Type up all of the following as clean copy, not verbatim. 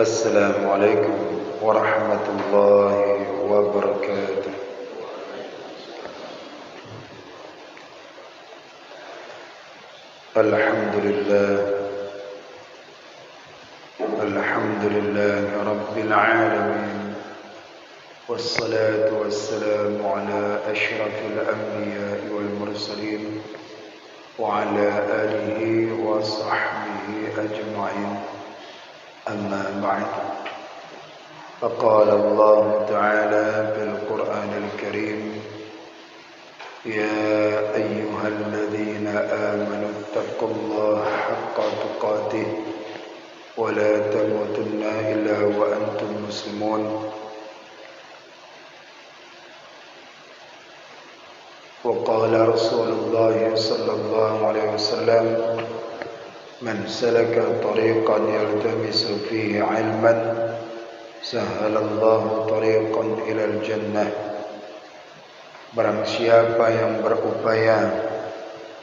السلام عليكم ورحمة الله وبركاته. الحمد لله رب العالمين، والصلاة والسلام على أشرف الأنبياء والمرسلين وعلى آله وصحبه أجمعين. أما بعد، فقال الله تعالى في القرآن الكريم: يا أيها الذين آمنوا اتقوا الله حق تقاته ولا تموتن إلا وأنتم مسلمون. وقال رسول الله صلى الله عليه وسلم: من سلك طريقا يلتمس فيه علما سهل الله طريقا إلى الجنة. Barang siapa yang berupaya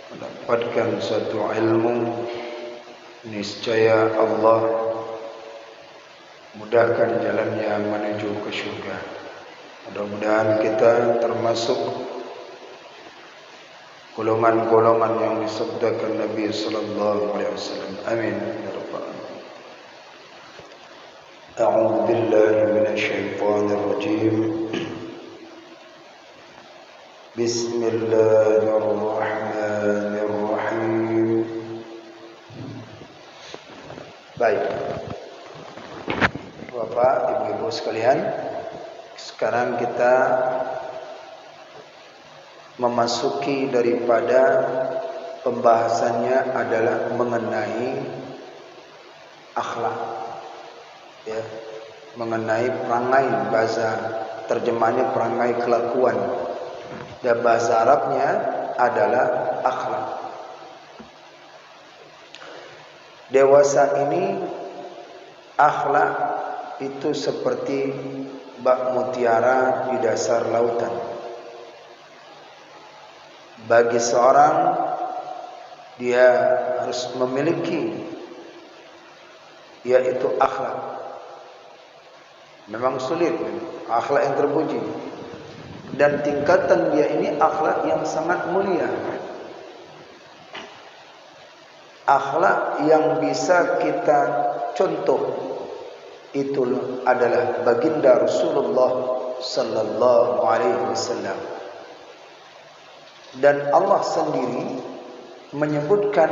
mendapatkan suatu ilmu, niscaya Allah mudahkan jalannya menuju ke surga. Mudah-mudahan kita termasuk golongan-golongan yang disabdakan Nabi sallallahu alaihi wasallam. Amin ya rabbal alamin. A'udzu billahi minasyaitonir rajim. Bismillahirrahmanirrahim. Baik, Bapak, Ibu-ibu sekalian, sekarang kita memasuki daripada pembahasannya adalah mengenai akhlak, ya, mengenai perangai, bahasa terjemahnya perangai kelakuan, dan bahasa Arabnya adalah akhlak. Dewasa ini akhlak itu seperti bak mutiara di dasar lautan. Bagi seorang, dia harus memiliki yaitu akhlak. Memang sulit, akhlak yang terpuji, dan tingkatan dia ini akhlak yang sangat mulia, akhlak yang bisa kita contoh. Itu adalah baginda Rasulullah sallallahu alaihi wasallam. Dan Allah sendiri menyebutkan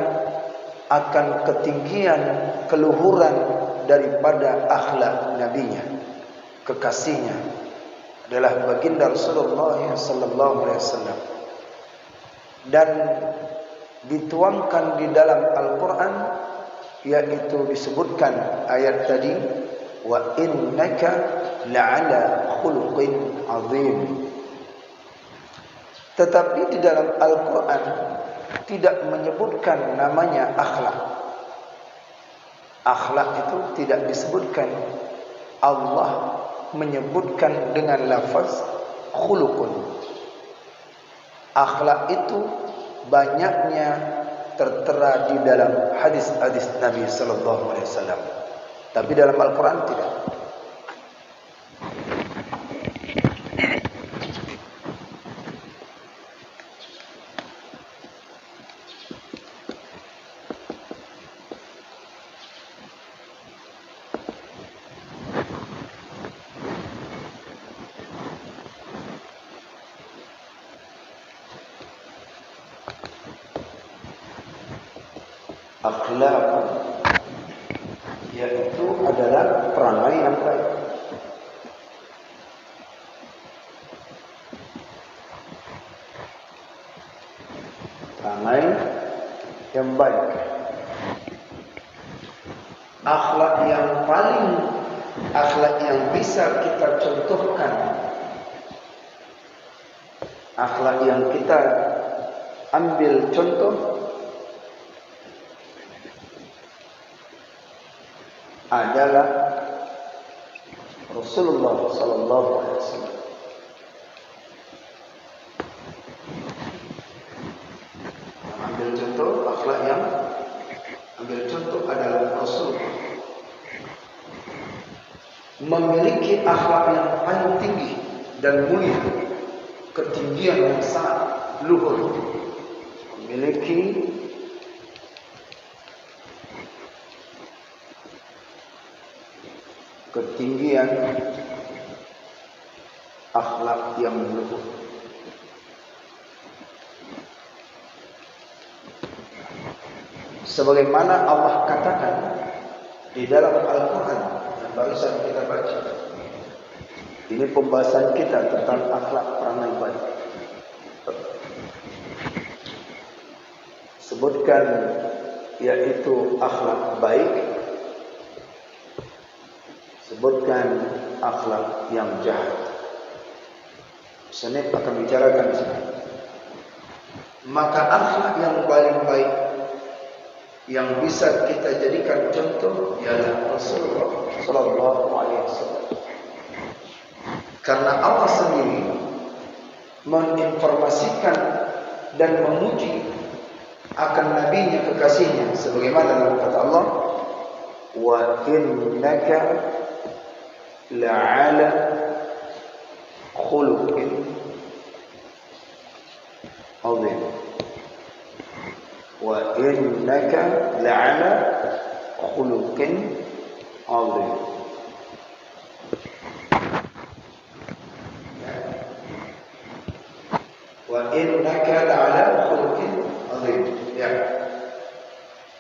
akan ketinggian keluhuran daripada akhlak nabinya, kekasihnya adalah baginda Rasulullah sallallahu alaihi wasallam. Dan dituangkan di dalam Al-Quran, yaitu disebutkan ayat tadi, wa innaka la'ala khuluqin azim. Tetapi di dalam Al-Quran tidak menyebutkan namanya akhlak. Akhlak itu tidak disebutkan. Allah menyebutkan dengan lafaz khuluqun. Akhlak itu banyaknya tertera di dalam hadis-hadis Nabi sallallahu alaihi wasallam. Tapi dalam Al-Quran tidak. Akhlak yaitu adalah perangai yang baik. Perangai yang baik. Akhlak yang paling, akhlak yang bisa kita contohkan, akhlak yang kita ambil contoh adalah Rasulullah sallallahu alaihi wasallam. Ambil contoh akhlak yang ambil contoh adalah Rasulullah. memiliki akhlak yang paling tinggi dan mulia, ketinggian yang sangat luhur, memiliki ketinggian akhlak yang luhur. Sebagaimana Allah katakan di dalam Al-Quran yang barusan kita baca. Ini pembahasan kita tentang akhlak perangai baik. Sebutkan yaitu akhlak baik, sebutkan akhlak yang jahat. Senin akan bicarakan di sini. Maka akhlak yang paling baik yang bisa kita jadikan contoh ialah Rasulullah Sallallahu Alaihi Wasallam. Karena Allah sendiri menginformasikan dan memuji akan nabinya kekasihnya, sebagaimana dalam kata Allah, wa innaka la'ala khuluqin azim. Wa innaka la'ala khuluqin azim. Wa innaka la'ala khuluqin azim. Ya.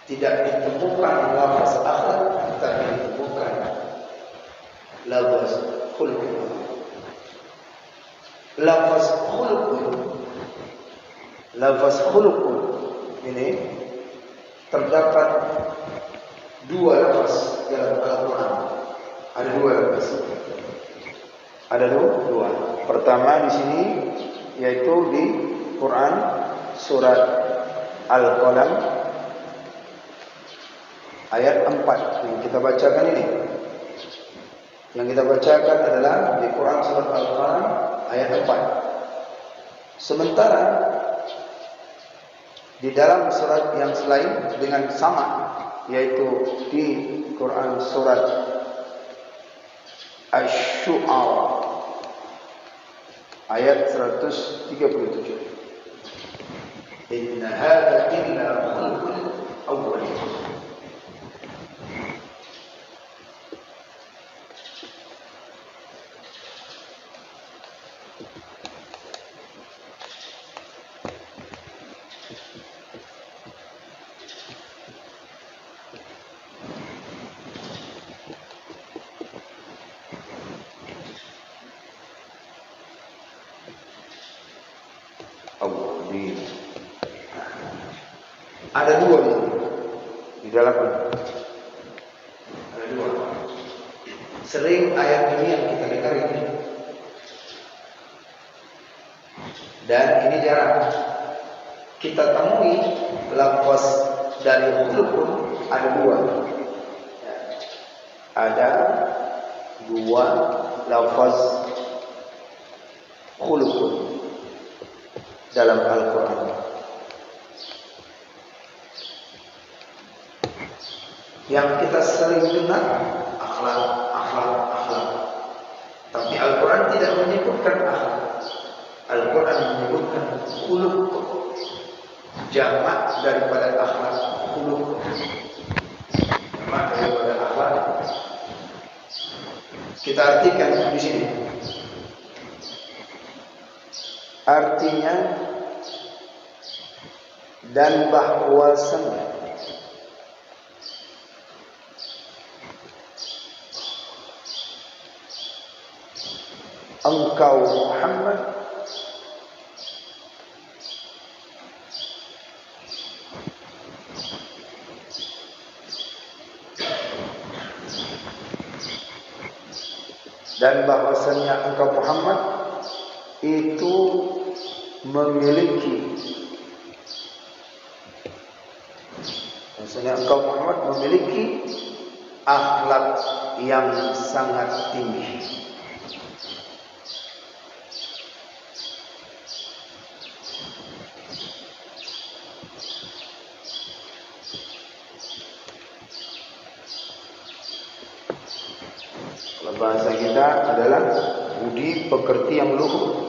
Tidak ditemukan lafaz akhlak, tapi ditemukan lafaz khuluqin azim. Lafaz khuluqun ini terdapat dua lafaz dalam Al-Quran. Ada dua lafaz. Ada dua. Pertama di sini yaitu di Quran surat Al-Qalam ayat 4 yang kita bacakan ini. Yang kita bacakan adalah di Quran surat Al-Qalam ayat 4. Sementara di dalam surat yang selain dengan sama, yaitu di Quran surat Asy-Syu'ara ayat 137. Inna hadza illa khulqul awwalin. Ada dua di dalam ini. Ada dua. Sering ayat ini yang kita dengar ini. Dan ini jarang kita temui lafaz dari khuluqun ada dua. Ada dua lafaz khuluqun dalam Al-Quran. Yang kita sering dengar akhlak. Tapi Al-Quran tidak menyebutkan akhlak. Al-Quran menyebutkan khuluq. Jamak daripada akhlak, khuluq. Jamak daripada akhlak. Kita artikan di sini. Artinya dan bahwasanya engkau Muhammad dan bahwasanya engkau Muhammad itu memiliki, bahwasanya engkau Muhammad memiliki akhlak yang sangat tinggi. Kalau bahasa kita adalah budi pekerti yang luhur.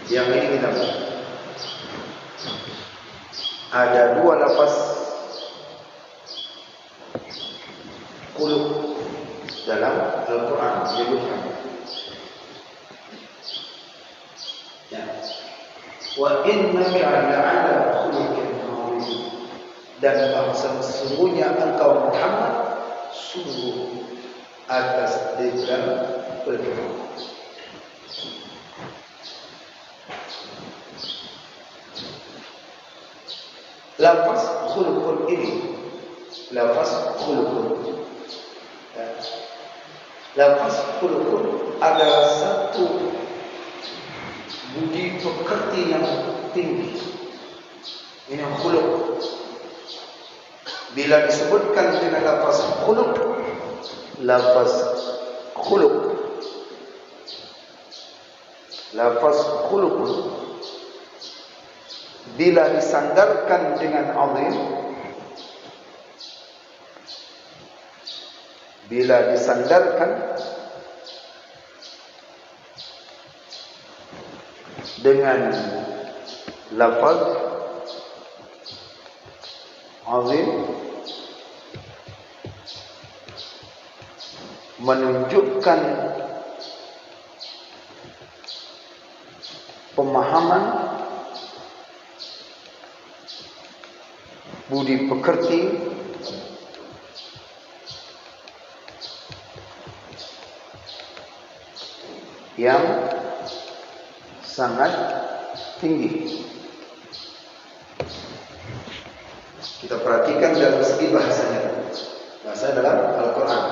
Yang ini kita ada dua lafaz khuluq dalam Al-Quran disebutkan. Ya. Wa innaka la'ala khuluqin 'azim. Dan bahasa sesungguhnya engkau Muhammad sungguh atas dibilang berkenan. Lafaz khuluqun ini, lafaz khuluqun, ya. Lafaz khuluqun adalah satu budi pekerti yang tinggi. Ini khuluq. Bila disebutkan dengan lafaz khuluq, lafaz khuluq, lafaz khuluq bila disandarkan dengan azim, bila disandarkan dengan lafaz azim, menunjukkan pemahaman budi pekerti yang sangat tinggi. Kita perhatikan dalam segi bahasanya, bahasa dalam Al-Quran,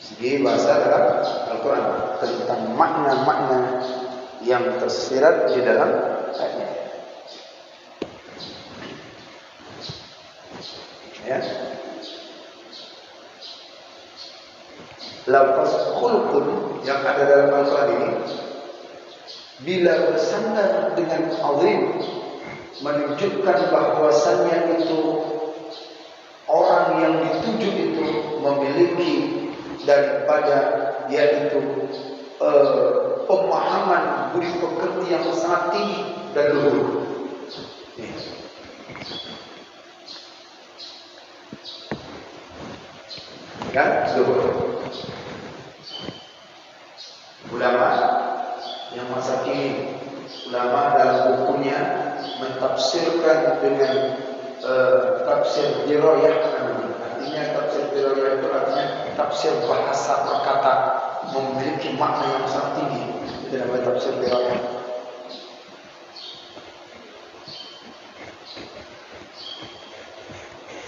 segi bahasa dalam Al-Quran tentang makna-makna yang tersirat di dalam ayatnya. Ya. Lafaz khuluqun yang ada dalam Al-Quran ini bila bersandar dengan azim, menunjukkan bahwasannya itu orang yang dituju itu memiliki daripada yaitu pemahaman budi pekerti yang sangat tinggi dan luhur. Kan luhur. Ulama yang masa kini, ulama dalam bukunya mentafsirkan dengan tafsir dirayah, artinya tafsir dirayah itu artinya tafsir bahasa perkata memiliki makna yang sangat tinggi. Itu namanya tafsir dirayah.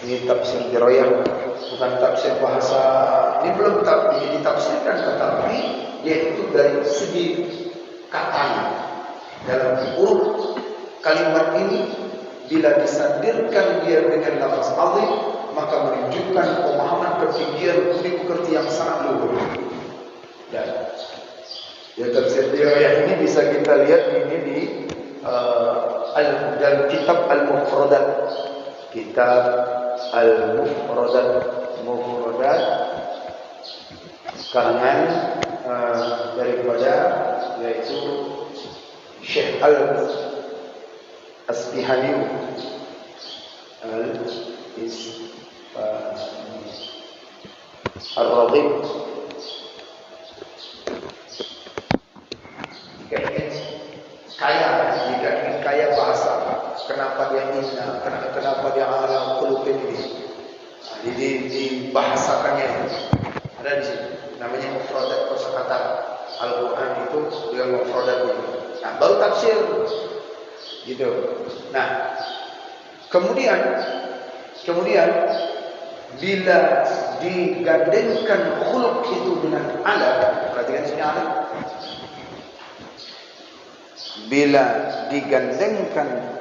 Ini tafsir dirayah, bukan tafsir bahasa. Ini belum ditafsirkan, tetapi yaitu dari segi katanya. Dalam huruf kalimat ini bila disandirkan dia dengan lafaz azim, maka menunjukkan pemahaman ketinggian budi pekerti yang sangat luhur. Dan ya, tafsir dirayah ini bisa kita lihat ini di dalam kitab Al-Mufradat, kitab Al-Mufradat, Mufradat karangan daripada yaitu Syekh Al-Asbihani Al-Raghib. Jika ingin kaya bahasa, kenapa dia inna, kenapa dia ala qulubin ini, dibahasakannya ada di sini. Namanya mufradat kosakata Al-Quran itu dengan mufradat itu. Nah, baru tafsir gitu. Nah, kemudian bila digandengkan khuluq itu dengan ala, perhatikan sini ala. Bila digandengkan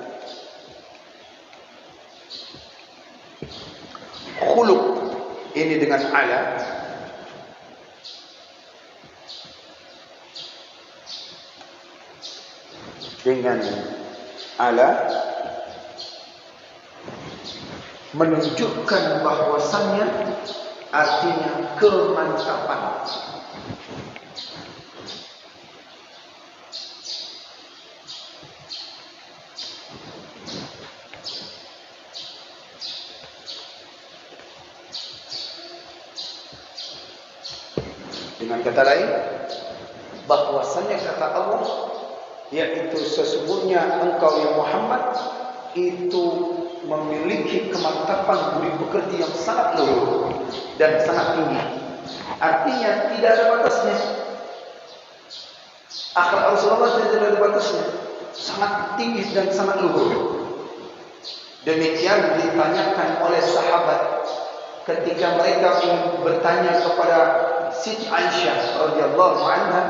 khuluq ini dengan ala, dengan ala menunjukkan bahwasannya artinya kemantapan. Dengan kata lain, bahwasannya kata Allah, yaitu sesungguhnya engkau ya Muhammad itu memiliki kemantapan budi pekerti yang sangat luhur dan sangat tinggi. Artinya tidak ada batasnya. Akhlak Rasulullah tidak ada batasnya, sangat tinggi dan sangat luhur. Demikian ditanyakan oleh sahabat ketika mereka ingin bertanya kepada Siti Aisyah radhiyallahu anha,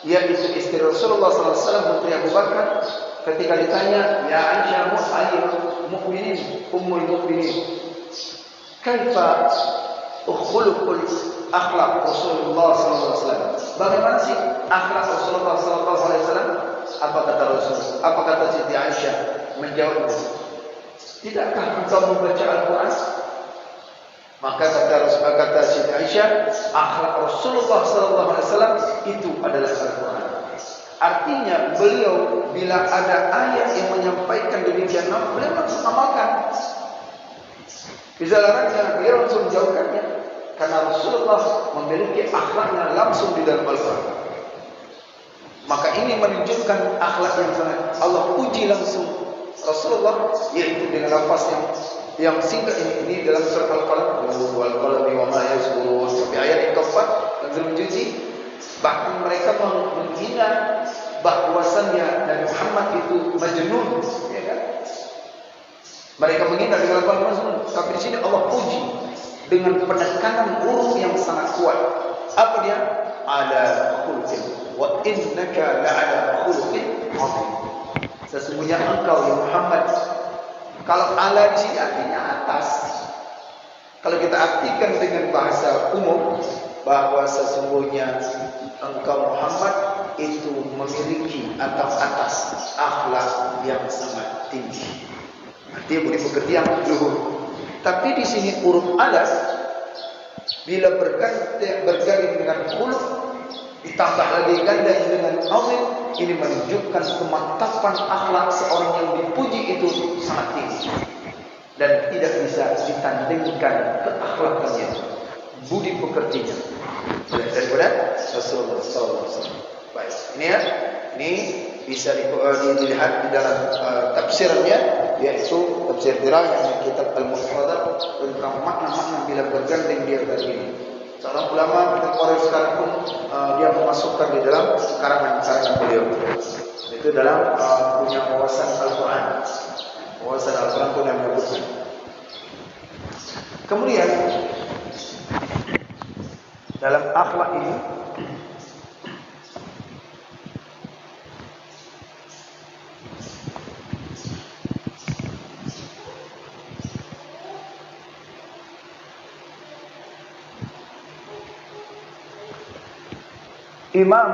yaitu istri Rasulullah SAW, Putri Abu Bakar, ketika ditanya, ya Aisyah mu'minin, ummul mu'minin, kaifa khuluqul akhlaq Rasulullah SAW? Bagaimana sih akhlak Rasulullah SAW? Apa kata Rasul? Apa kata Siti Aisyah? Menjawabnya, tidakkah engkau membaca Al-Quran? Maka kata Siti Aisyah, akhlak Rasulullah SAW itu adalah Al-Quran. Artinya beliau bila ada ayat yang menyampaikan demikian, beliau langsung amalkan. Bisa larangnya, beliau langsung menjauhkannya. Karena Rasulullah memiliki akhlaknya langsung di dalam Al-Quran. Maka ini menunjukkan akhlak yang sangat Allah puji langsung Rasulullah, yaitu dengan lafaz yang singkat ini dalam surat Al-Qalam, wal qalami wa ma yasburun, sampai ayat yang keempat yang mencuci. Bahkan mereka menghina bahwasannya Nabi Muhammad itu majnun, ya kan? Mereka menghina dengan lafaz majnun, tapi di sini Allah puji dengan penekanan huruf yang sangat kuat. Apa dia? Ala khuluqin wa innaka la'ala khuluqin 'azim. Sesungguhnya engkau ya Muhammad. Kalau ala di sini artinya atas. Kalau kita artikan dengan bahasa umum, bahwa sesungguhnya engkau Muhammad itu memiliki atau atas akhlak yang sangat tinggi. Artinya budi pekerti yang luhur. Tapi di sini huruf ala bila berganding dengan khuluq, ditambah lagi ganda dengan azim, ini menunjukkan kemantapan akhlak seorang yang dipuji itu sangat tinggi dan tidak bisa ditandingkan keakhlakannya, budi pekertinya daripada Rasulullah SAW. Baik, ini ya, ini bisa dilihat di dalam tafsirnya, yaitu tafsir Dirayah yang kitab Al-Mufradat, tentang makna-makna bila bergandeng dia tadi. Seorang ulama kontemporer sekarang pun dia memasukkan di dalam karangan-karangan beliau. Itu dalam punya wawasan Al-Quran. Wawasan Al-Quran pun yang menyebutkan. Kemudian dalam akhlak ini Imam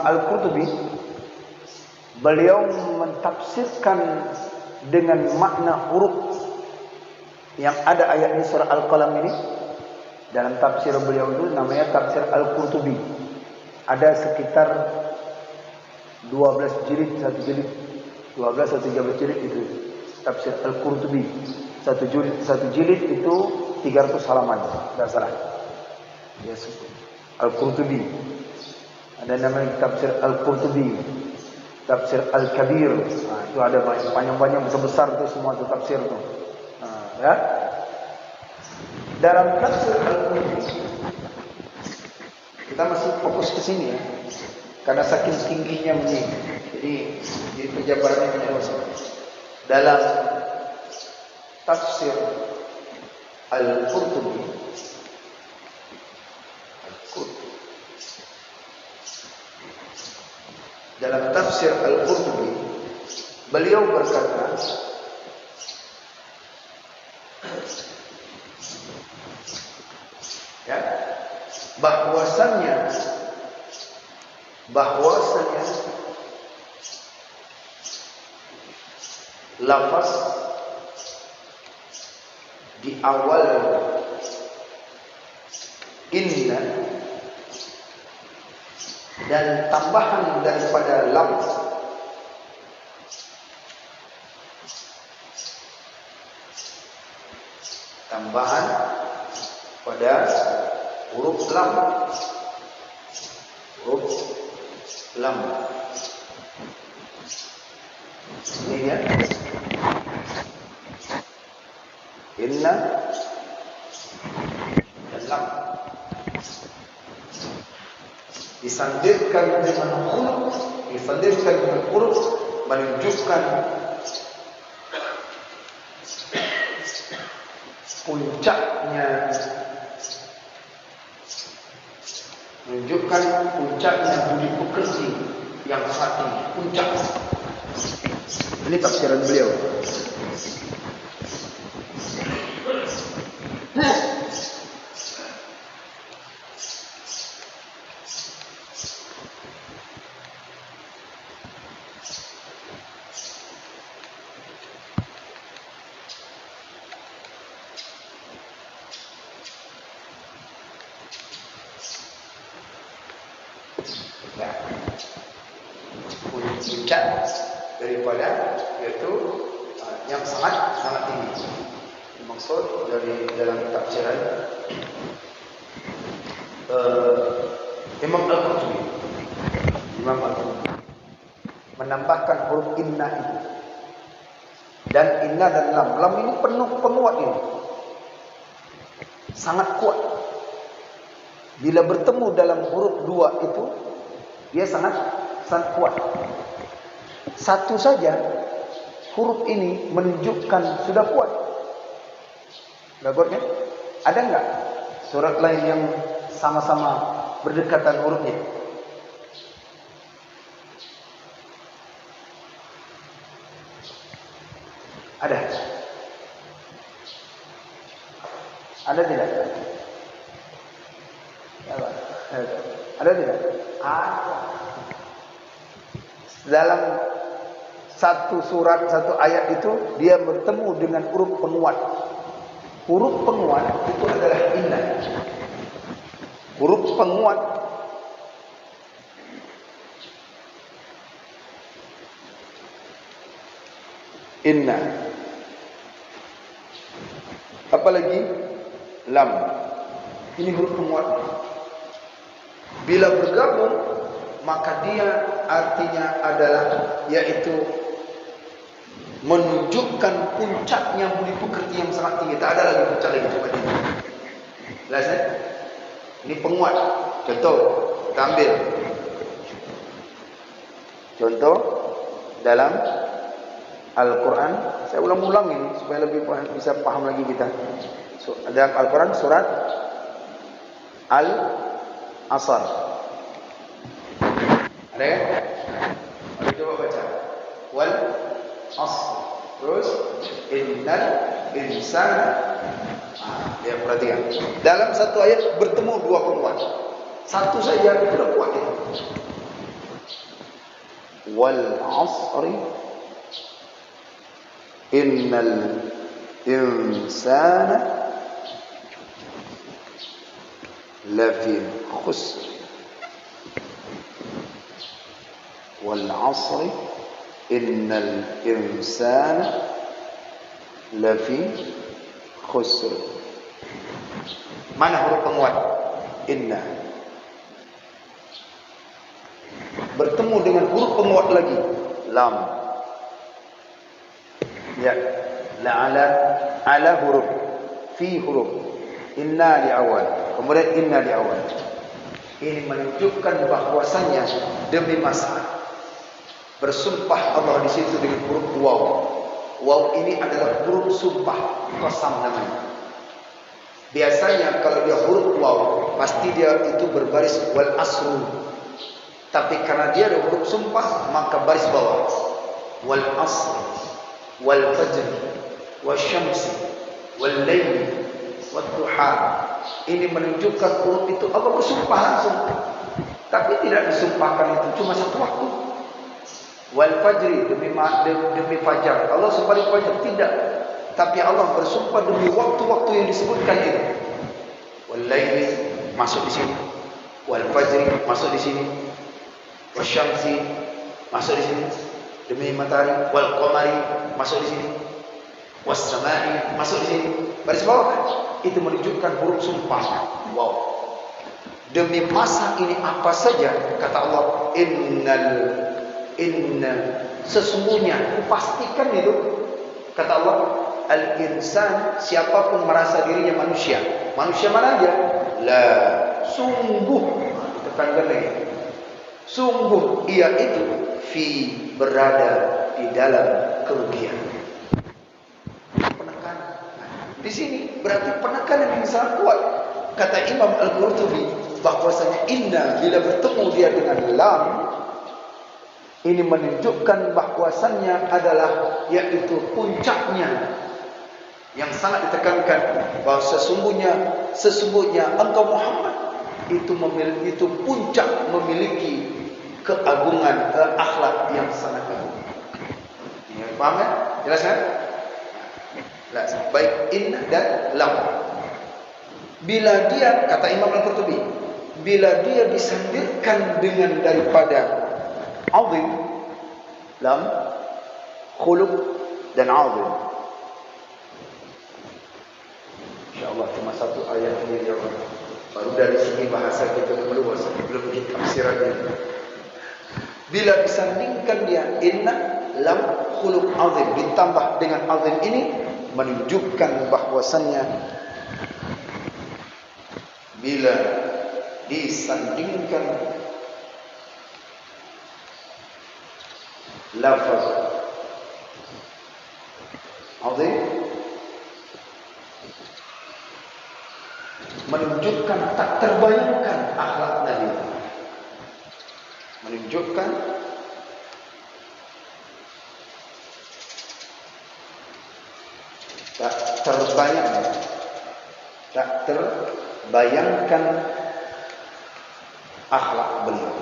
Al-Qurtubi beliau mentafsirkan dengan makna huruf yang ada ayat di surah Al-Qalam ini. Dalam tafsir beliau itu namanya tafsir Al-Qurtubi. Ada sekitar 12 jilid, 1 jilid 12 atau 13 jilid itu tafsir Al-Qurtubi. Satu jilid itu 300 halaman, tidak salah. Yes. Al-Qurtubi. Ada namanya tafsir Al-Qurtubi, tafsir Al-Kabir. Nah, itu ada panjang-panjang besar-besar itu semua itu tafsir itu. Nah, ya. Dalam tafsir Al-Qurtubi kita masih fokus ke sini ya. Karena saking tingginya begini, jadi penjabarannya menyebut dalam tafsir Al-Qurtubi. Dalam tafsir Al-Qurtubi, beliau berkata, Ya, bahwasannya lafaz di awal inna dan tambahan daripada lam pada huruf lam ini ya, inna dan lam disandarkan dengan huruf menunjukkan puncaknya budi pekerti yang sangat tinggi, puncak. Ini tafsiran beliau. Puncak daripada yaitu yang sangat tinggi. Maksud dari dalam tafsiran Imam Al-Qurtubi menambahkan huruf inna ini. Dan inna dan lam ini penuh penguat ini. Sangat kuat. Bila bertemu dalam huruf dua itu, dia sangat kuat. Satu saja huruf ini menunjukkan sudah kuat. Kan? Ada enggak surat lain yang sama-sama berdekatan hurufnya? Ada? Ada tidak? Ada tidak? Ada. Dalam satu surat, satu ayat itu dia bertemu dengan huruf penguat. Huruf penguat itu adalah inna. Huruf penguat inna. Apalagi lam. Ini huruf penguat. Bila bergabung, maka dia artinya adalah yaitu menunjukkan puncaknya budi pekerti yang sangat tinggi. Tak ada lagi puncak lagi seperti ini. Jelas ya? Ini penguat. Contoh, kita ambil contoh dalam Al-Quran. Saya ulang-ulang ini supaya lebih bisa paham lagi kita. Dalam Al-Quran surat Al-Asr. Ada kan? Mari coba baca. Wal asr. Terus innal insana. Ya, perhatikan. Dalam satu ayat bertemu dua penguat. Satu saja sudah kuat itu. Wal asri innal insana lafi khusr. Wal asri innal insana lafi khusr. Mana huruf penguat? Inna. Bertemu dengan huruf penguat lagi, lam. Ya, la ala huruf, fi huruf. Inna di awal, kemudian inna di awal. Ini menunjukkan bahwasannya demi masalah bersumpah Allah di situ dengan huruf waw. Waw ini adalah huruf sumpah, qasam namanya. Biasanya kalau dia huruf waw, pasti dia itu berbaris wal asru. Tapi karena dia ada huruf sumpah, maka baris bawah. Wal asr, wal fajr, wal syamsi, wal layli, wal duha. ini menunjukkan huruf itu Allah bersumpah langsung. Tapi tidak disumpahkan itu cuma satu waktu. Wal fajri, demi fajar. Allah sumpah demi fajar, tidak. Tapi Allah bersumpah demi waktu-waktu yang disebutkan itu. Wal laili masuk di sini. Wal fajri masuk di sini. Wasyamsi masuk di sini. Demi matahari. Wal qamari masuk di sini. Was samai masuk di sini. Baris bawah kan? Itu menunjukkan huruf sumpah. Wow. Demi masa ini apa saja, kata Allah, inna sesungguhnya, pastikan itu, kata Allah, al-insan, siapapun merasa dirinya manusia. Manusia mana aja? La, sungguh, tekankan lagi. Sungguh ia itu berada di dalam kerugian. Di sini berarti penekanan yang sangat kuat. Kata Imam Al-Qurtubi bahwasanya inna bila bertemu dia dengan lam, ini menunjukkan bahwasannya adalah yaitu puncaknya yang sangat ditekankan bahwa sesungguhnya engkau Muhammad itu puncak memiliki keagungan akhlak yang sangat agung. Ini paham kan? Jelas kan? Baik inna dan lam. Bila dia, kata Imam Al-Qurtubi, bila dia disandirkan dengan daripada azim, lam, khuluq dan azim. InsyaAllah cuma satu ayat ini jawab. Baru dari segi bahasa kita meluas, belum kita tafsirannya. Bila disandingkan dia inna, lam, khuluq, azim, ditambah dengan azim ini, menunjukkan bahwasannya bila disandingkan lafaz azim menunjukkan tak terbayangkan akhlak Nabi, menunjukkan tak terbayangkan akhlak beliau.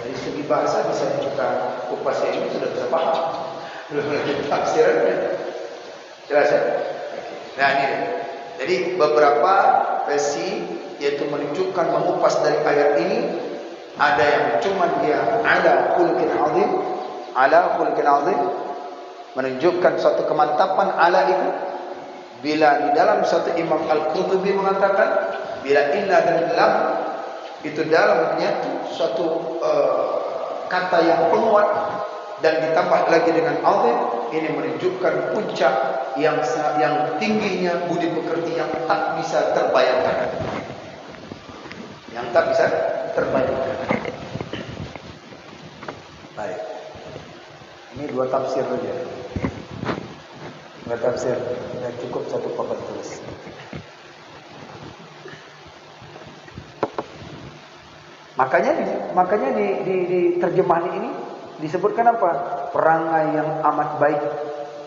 Dari segi bahasa bisa kita kupas ini sudah bisa paham. Belum lagi tafsirannya. Jelas ya? Nah ini. Jadi beberapa versi yaitu menunjukkan mengupas dari ayat ini. Ada yang cuma dia ala khuluqin azim, menunjukkan suatu kemantapan ala itu. Bila di dalam satu Imam Al-Qurtubi mengatakan bila inna dan lam itu dalam menyatu suatu kata yang penguat dan ditambah lagi dengan azim, ini menunjukkan puncak yang tingginya budi pekerti yang tak bisa terbayangkan. Yang tak bisa terbayangkan. Baik. Ini dua tafsir saja. Dua tafsir. Tidak cukup satu papan tulis. Makanya di terjemahan ini disebutkan apa? Perangai yang amat baik,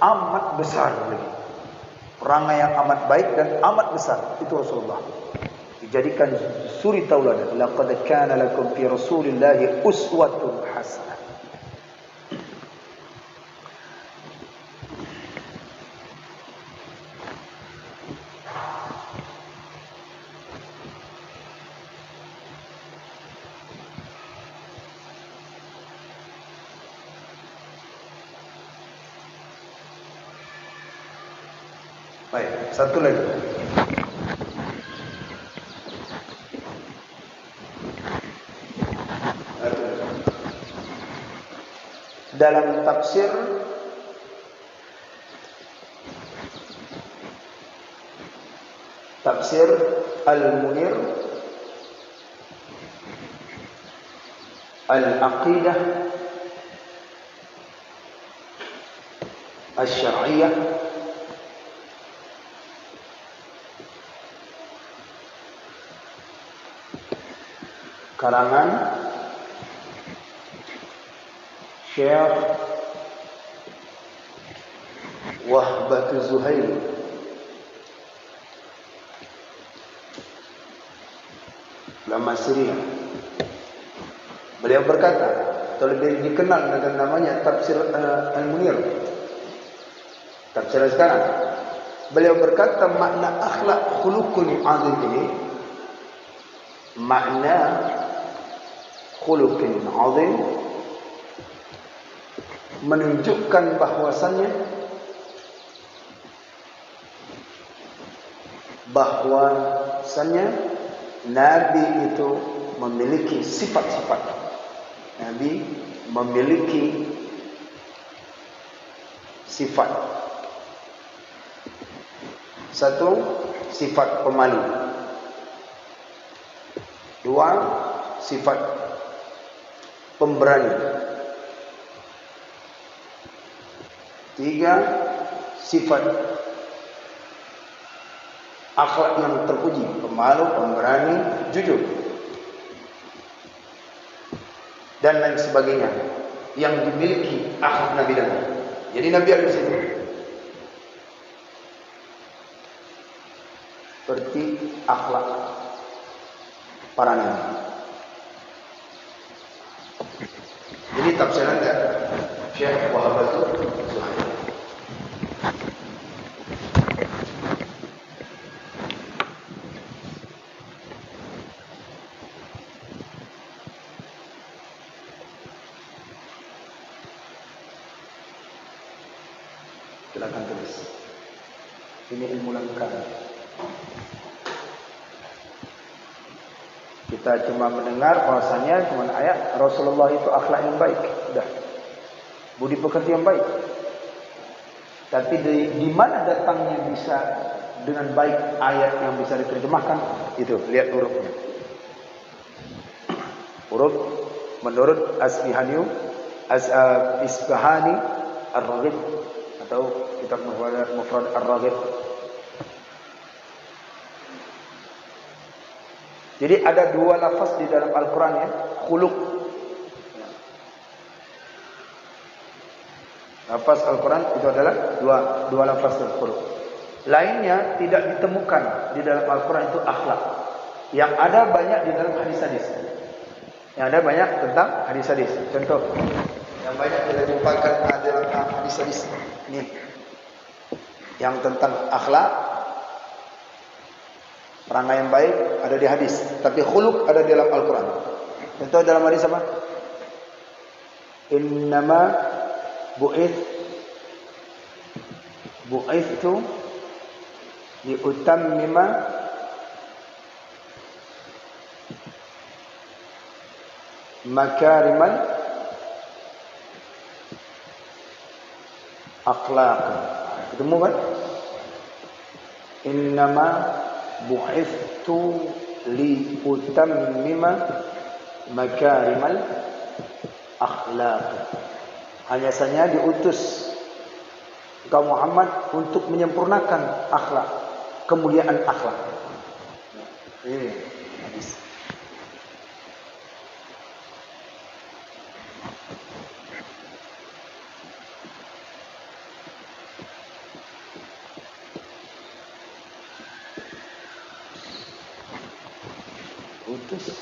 amat besar lagi. Perangai yang amat baik dan amat besar. Itu Rasulullah. Dijadikan suri tauladan. Laqad kana lakum fi Rasulillahi uswatun hasanah. Baik, satu lagi. Dalam tafsir Al-Munir Al-Aqidah Al-Syar'iyah karangan Syekh Wahbatu Zuhair. Ulama Syria. Beliau berkata, atau lebih dikenal dengan namanya Tafsir Al-Munir. Tafsir sekarang. Beliau berkata makna akhlak khuluqun azim ini, makna khuluqun azim menunjukkan bahwasannya Nabi itu memiliki sifat-sifat. Nabi memiliki sifat. Satu, sifat pemalu. Dua, sifat pemberani. Tiga, sifat akhlak yang terpuji, pemalu, pemberani, jujur, dan lain sebagainya yang dimiliki akhlak Nabi dan jadi Nabi ada di situ. Seperti akhlak para nabi. Jadi tafsiran dari Syekh Wahbatu Zuhair. Silakan tulis. Ini ilmu lengkap. Kita cuma mendengar bahasanya cuma ayat Rasulullah itu akhlak yang baik, sudah. Budi pekerti yang baik. Tapi di mana datangnya bisa dengan baik ayat yang bisa diterjemahkan? Itu, lihat hurufnya. Huruf menurut Isbahani Ar-Raghib atau kitab Mufrad Ar-Raghib. Jadi ada dua lafaz di dalam Al-Quran ya, khuluq. Lafaz Al-Quran itu adalah dua lafaz khuluq. Lainnya tidak ditemukan di dalam Al-Quran itu akhlak. Yang ada banyak di dalam hadis-hadis. Yang ada banyak tentang hadis-hadis. Contoh, yang banyak kita jumpakan dalam hadis-hadis. Ini yang tentang akhlak, perangai yang baik ada di hadis, tapi khuluq ada di dalam Al-Quran. Contoh dalam hadis apa? Innama bu'ithtu liutammima makarimal akhlaq. Ketemu kan? Innama bu'ithtu li utammima makarimal akhlaq. Hanya saja diutus engkau Muhammad untuk menyempurnakan akhlak, kemuliaan akhlak. Ini hadis. Utus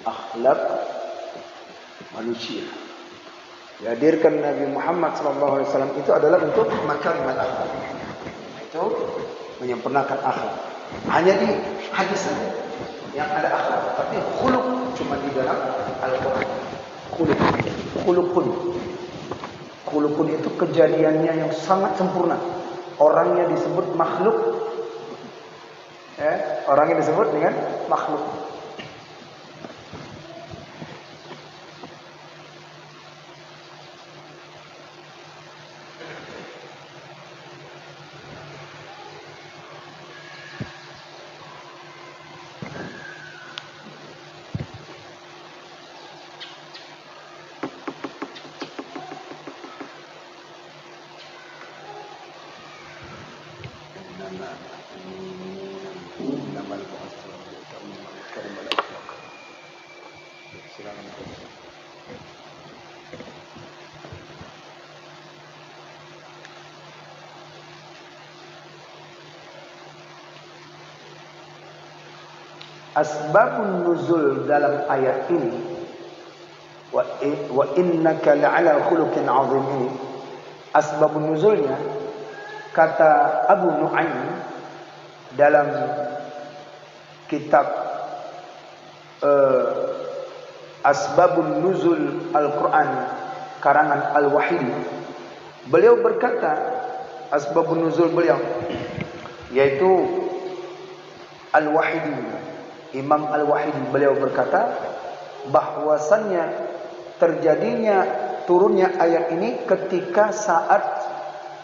akhlak manusia. Dihadirkan Nabi Muhammad SAW itu adalah untuk makarimal akhlak. Itu menyempurnakan akhlak. Hanya di hadis saja yang ada akhlak, tapi khuluq cuma di dalam Al-Quran. Khuluqun itu kejadiannya yang sangat sempurna. Orangnya disebut makhluk. Orangnya disebut dengan makhluk. asbabun nuzul dalam ayat ini, wa innaka la'ala khuluqin 'azim ini, asbabun nuzulnya kata Abu Nu'aim dalam kitab Asbabun Nuzul Al-Quran karangan Al-Wahidi, beliau berkata asbabun nuzul beliau yaitu Al-Wahidi, Imam Al-Wahidi, beliau berkata bahwasannya terjadinya turunnya ayat ini ketika saat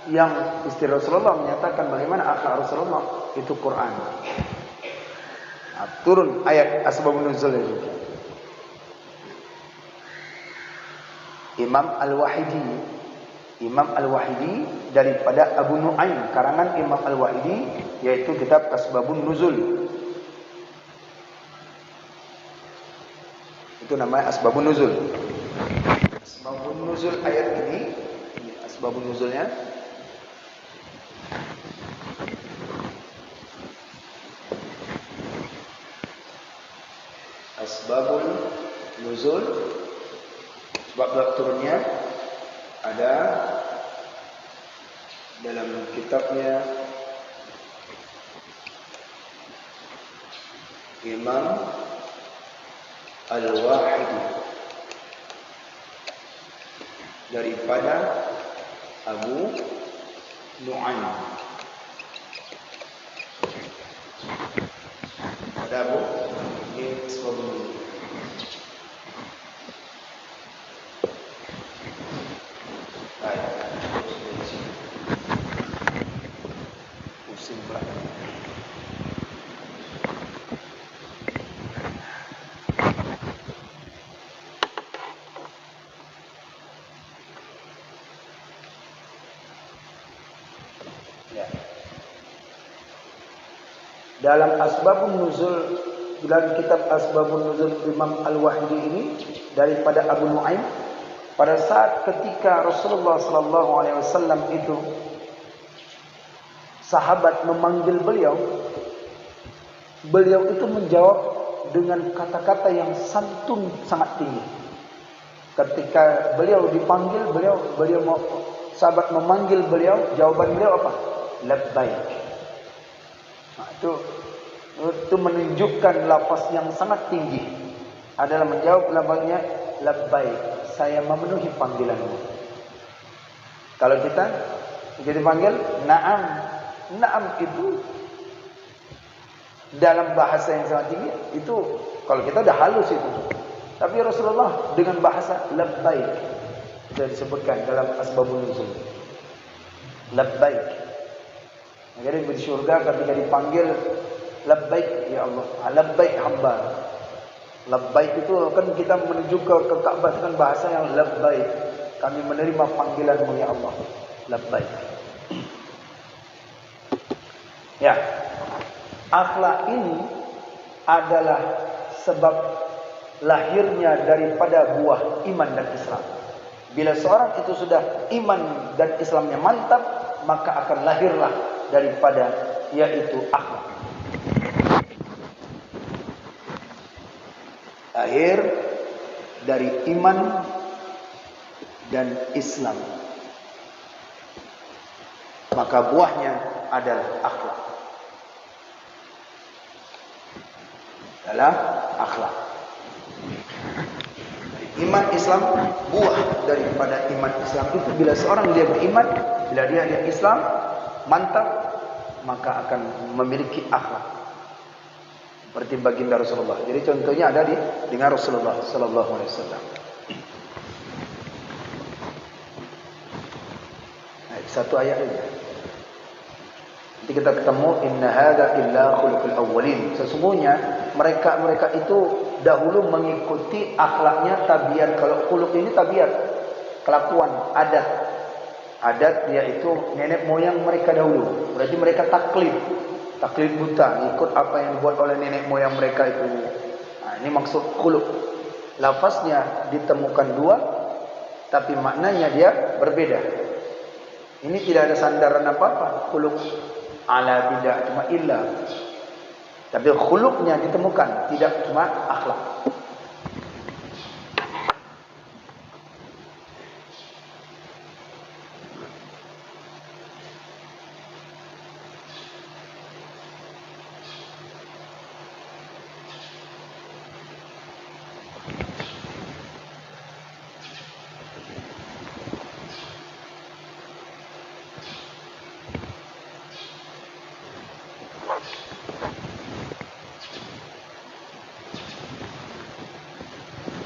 yang istri Rasulullah menyatakan bagaimana akhlak Rasulullah itu Quran. Nah, turun ayat asbabun nuzul itu. Imam Al-Wahidi daripada Abu Nu'aim, karangan Imam Al-Wahidi, yaitu kitab Asbabun Nuzul. Itu namanya Asbabun Nuzul. Asbabun Nuzul ayat ini asbabun nuzulnya. Asbabun Nuzul, sebab turunnya ada dalam kitabnya Imam Al-Wahidi daripada Abu Nu'aim. Ada Abu ini sebelum pusing pula. Ya. Dalam Asbabun Nuzul, dalam kitab Asbabun Nuzul Imam Al-Wahidi ini daripada Abu Nu'aim, pada saat ketika Rasulullah sallallahu alaihi wasallam itu sahabat memanggil beliau, beliau itu menjawab dengan kata-kata yang santun sangat tinggi. Ketika beliau dipanggil, sahabat memanggil beliau, jawaban beliau apa? Labbaik. Nah, itu menunjukkan lafaz yang sangat tinggi adalah menjawab lafaznya labbaik, saya memenuhi panggilanmu. Kalau kita dipanggil na'am, na'am itu dalam bahasa yang sangat tinggi, itu kalau kita udah halus itu. Tapi Rasulullah dengan bahasa labbaik, sudah disebutkan dalam Asbabun Nuzul. Labbaik. Jadi di surga ketika dipanggil labbaik ya Allah, labbaik hamba. Labbaik itu kan kita menuju ke Ka'bah dengan bahasa yang labbaik. Kami menerima panggilanmu ya Allah. Labbaik. Ya. Akhlak ini adalah sebab lahirnya daripada buah iman dan Islam. Bila seorang itu sudah iman dan Islamnya mantap, maka akan lahirlah daripada yaitu akhlak. Lahir dari iman dan Islam, maka buahnya adalah akhlak. Adalah akhlak. Iman Islam, buah daripada iman Islam itu bila seorang dia beriman, bila dia Islam mantap, maka akan memiliki akhlak seperti baginda Rasulullah. Jadi contohnya ada dengan Rasulullah sallallahu alaihi wasallam. Satu ayat saja. Nanti kita ketemu inna hadza illa khuluqul awwalin. Sesungguhnya mereka itu dahulu mengikuti akhlaknya tabiat. Kalau khuluq ini tabiat, kelakuan, adat. Adat yaitu nenek moyang mereka dahulu. Berarti mereka taklid buta, ikut apa yang dibuat oleh nenek moyang mereka itu. Nah, ini maksud khuluq. Lafaznya ditemukan dua, tapi maknanya dia berbeda. Ini tidak ada sandaran apa-apa. Khuluq ala bidah, cuma illa. Tapi khuluqnya ditemukan, tidak cuma akhlak.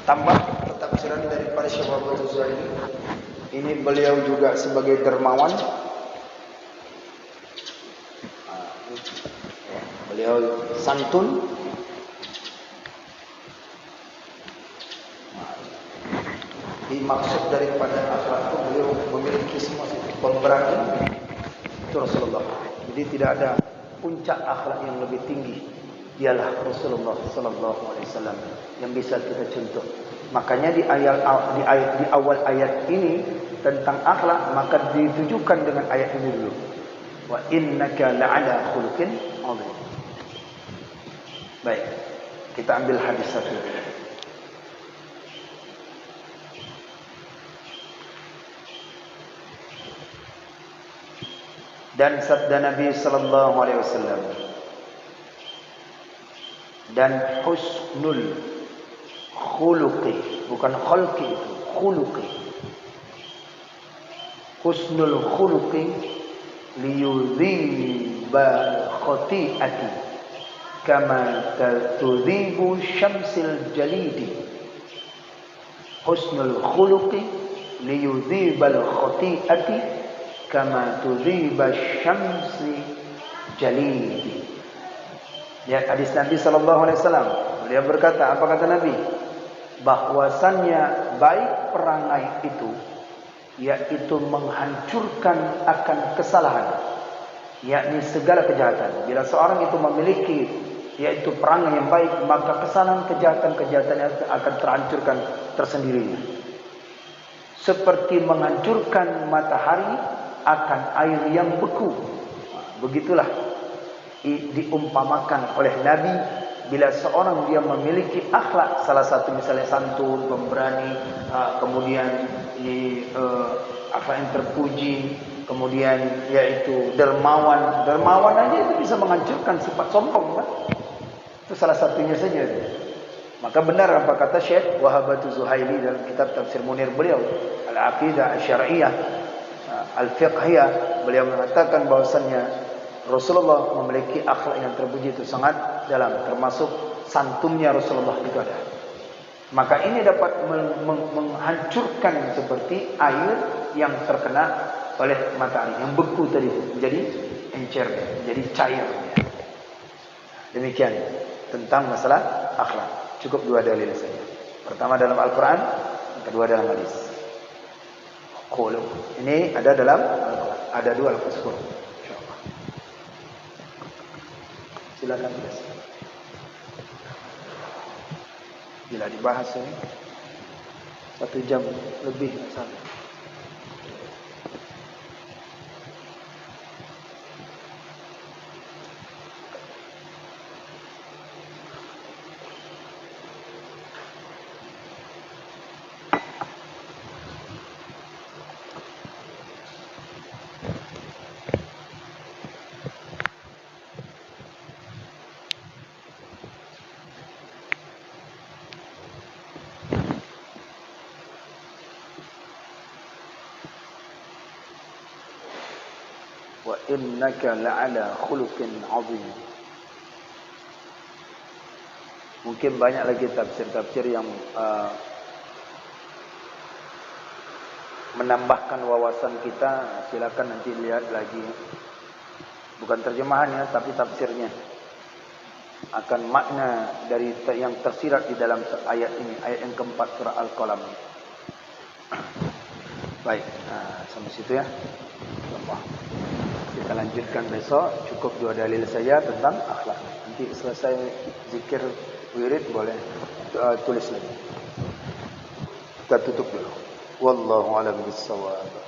Tambah pentafsiran daripada Syekh Muhammad Zuhaili. Ini beliau juga sebagai dermawan. Beliau santun. Dimaksud daripada akhlak itu beliau memiliki semua pemberani. Itu Rasulullah. Jadi tidak ada puncak akhlak yang lebih tinggi. Ialah Rasulullah sallallahu alaihi wasallam yang bisa kita contoh. Makanya di awal ayat ini tentang akhlak, maka ditujukan dengan ayat ini dulu. Wa innaka la'ala khuluqin 'adzim. Baik, kita ambil hadis satu. Dan sabda Nabi sallallahu alaihi wasallam, dan husnul khuluqi, bukan khalqi itu, khuluqi. Husnul khuluqi liyudhiba khati'ati kama tudhibu syamsil jalidi. Husnul khuluqi liyudhiba khati'ati kama tudhiba syamsi jalidi. Ya, hadis Nabi sallallahu alaihi wasallam. Beliau berkata, apa kata Nabi? Bahwasannya baik perangai itu yaitu menghancurkan akan kesalahan, yakni segala kejahatan. Bila seorang itu memiliki yaitu perangai yang baik, maka kesalahan kejahatan-kejahatan akan terhancurkan tersendirinya. Seperti menghancurkan matahari akan air yang beku. Begitulah diumpamakan oleh Nabi bila seorang dia memiliki akhlak, salah satu misalnya santun, pemberani, kemudian akhlak yang terpuji, kemudian yaitu dermawan. Dermawan aja itu bisa menghancurkan sifat sombong, kan? Itu salah satunya saja. Maka benar apa kata Syekh Wahabatu Zuhaili dalam kitab Tafsir Munir beliau, Al-Aqidah Asy-Syar'iyyah Al-Fiqhiyah, beliau mengatakan bahwasannya Rasulullah memiliki akhlak yang terpuji itu sangat dalam, termasuk santunnya Rasulullah itu ada. Maka ini dapat menghancurkan seperti air yang terkena oleh matahari, yang beku tadi menjadi encer, menjadi cair. Demikian tentang masalah akhlak. Cukup dua dalil saja. Pertama dalam Al-Quran, yang kedua dalam hadis. Qulu. Ini ada dalam Al-Quran, ada dua Al-Quran. Silakan guys. Bila dibahas ini 1 jam lebih sampai. Wa innaka la'ala khuluqin 'adzim. Mungkin banyak lagi tafsir-tafsir yang menambahkan wawasan kita. Silakan nanti lihat lagi. Bukan terjemahannya, tapi tafsirnya. Akan makna dari yang tersirat di dalam ayat ini, ayat yang keempat surah Al-Qalam. Baik, sampai situ ya. Allah. Kita lanjutkan besok. Cukup 2 dalil saja tentang akhlak. Nanti selesai zikir wirid boleh tulis lagi. Kita tutup dulu. Wallahu a'lam bishawab.